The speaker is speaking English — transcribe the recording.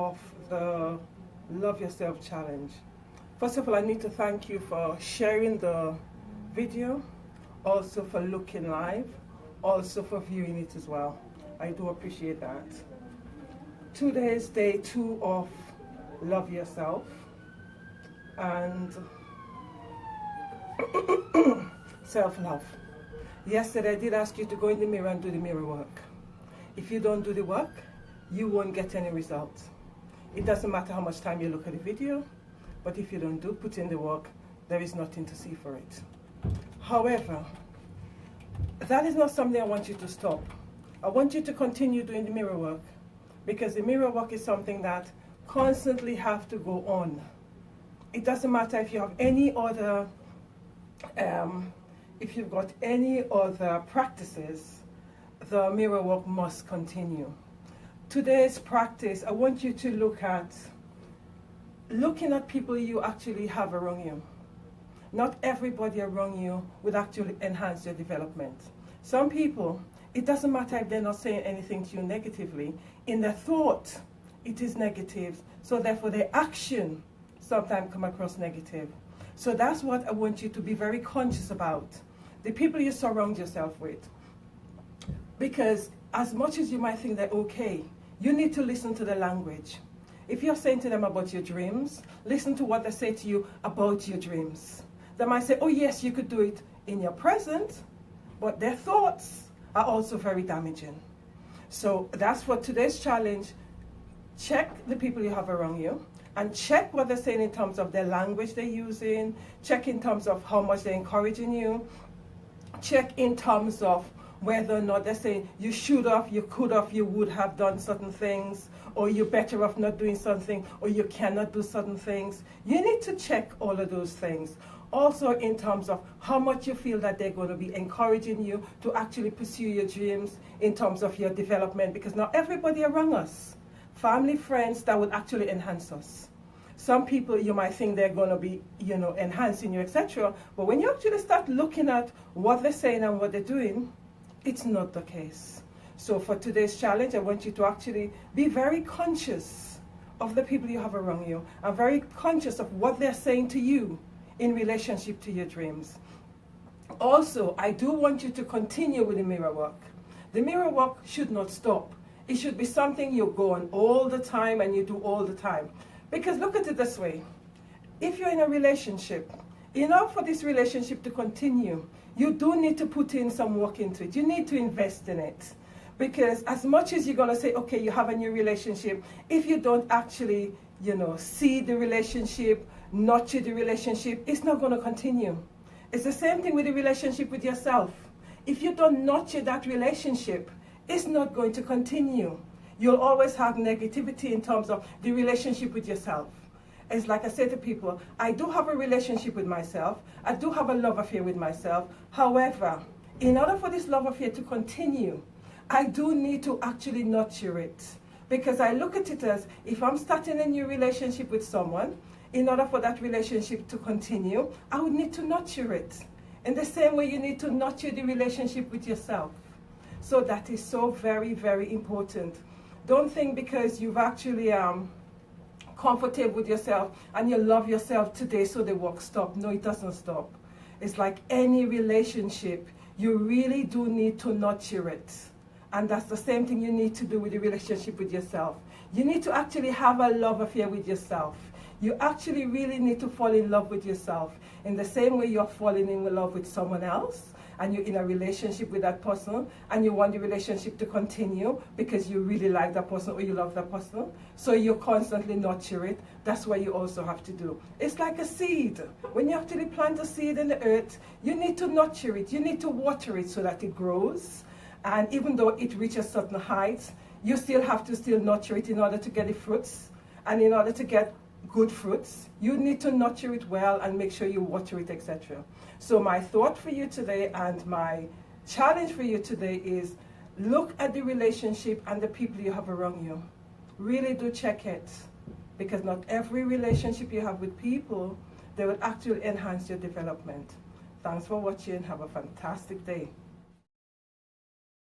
of the Love Yourself Challenge. First of all, I need to thank you for sharing the video, also for looking live, also for viewing it as well. I do appreciate that. Today is day 2 of Love Yourself, and self-love. Yesterday I did ask you to go in the mirror and do the mirror work. If you don't do the work, you won't get any results. It doesn't matter how much time you look at the video, but if you don't put in the work, there is nothing to see for it. However, that is not something I want you to stop. I want you to continue doing the mirror work, because the mirror work is something that constantly have to go on. It doesn't matter if you have any other, if you've got any other practices, the mirror work must continue. Today's practice, I want you to looking at people you actually have around you. Not everybody around you would actually enhance your development. Some people, it doesn't matter if they're not saying anything to you negatively. In their thought, it is negative. So therefore, their action sometimes come across negative. So that's what I want you to be very conscious about. The people you surround yourself with. Because as much as you might think they're okay, you need to listen to the language. If you're saying to them about your dreams, listen to what they say to you about your dreams. They might say, oh yes, you could do it in your present, but their thoughts are also very damaging. So that's for today's challenge. Check the people you have around you and check what they're saying in terms of their language they're using. Check in terms of how much they're encouraging you. Check in terms of whether or not they're saying you should have, you could have, you would have done certain things, or you're better off not doing something, or you cannot do certain things. You need to check all of those things. Also in terms of how much you feel that they're going to be encouraging you to actually pursue your dreams in terms of your development, because not everybody around us, family, friends, that would actually enhance us. Some people you might think they're going to be, enhancing you, etc. But when you actually start looking at what they're saying and what they're doing, it's not the case. So for today's challenge, I want you to actually be very conscious of the people you have around you and very conscious of what they're saying to you in relationship to your dreams. Also, I do want you to continue with the mirror work. The mirror work should not stop. It should be something you go on all the time and you do all the time. Because look at it this way. If you're in a relationship, in order for this relationship to continue, you do need to put in some work into it. You need to invest in it. Because as much as you're going to say, okay, you have a new relationship, if you don't actually, see the relationship, nurture the relationship, it's not going to continue. It's the same thing with the relationship with yourself. If you don't nurture that relationship, it's not going to continue. You'll always have negativity in terms of the relationship with yourself. It's like I say to people, I do have a relationship with myself. I do have a love affair with myself. However, in order for this love affair to continue, I do need to actually nurture it. Because I look at it as, if I'm starting a new relationship with someone, in order for that relationship to continue, I would need to nurture it. In the same way you need to nurture the relationship with yourself. So that is so very, very important. Don't think because you've actually comfortable with yourself and you love yourself today so the work stop. No, it doesn't stop. It's like any relationship. You really do need to nurture it. And that's the same thing you need to do with the relationship with yourself. You need to actually have a love affair with yourself. You actually really need to fall in love with yourself. In the same way you're falling in love with someone else, and you're in a relationship with that person, and you want the relationship to continue because you really like that person or you love that person, so you constantly nurture it. That's what you also have to do. It's like a seed. When you actually plant a seed in the earth, you need to nurture it. You need to water it so that it grows. And even though it reaches certain heights, you still have to nurture it in order to get the fruits. And in order to get good fruits, you need to nurture it well and make sure you water it, etc. So my thought for you today and my challenge for you today is look at the relationship and the people you have around you. Really do check it, because not every relationship you have with people, they will actually enhance your development. Thanks for watching. Have a fantastic day.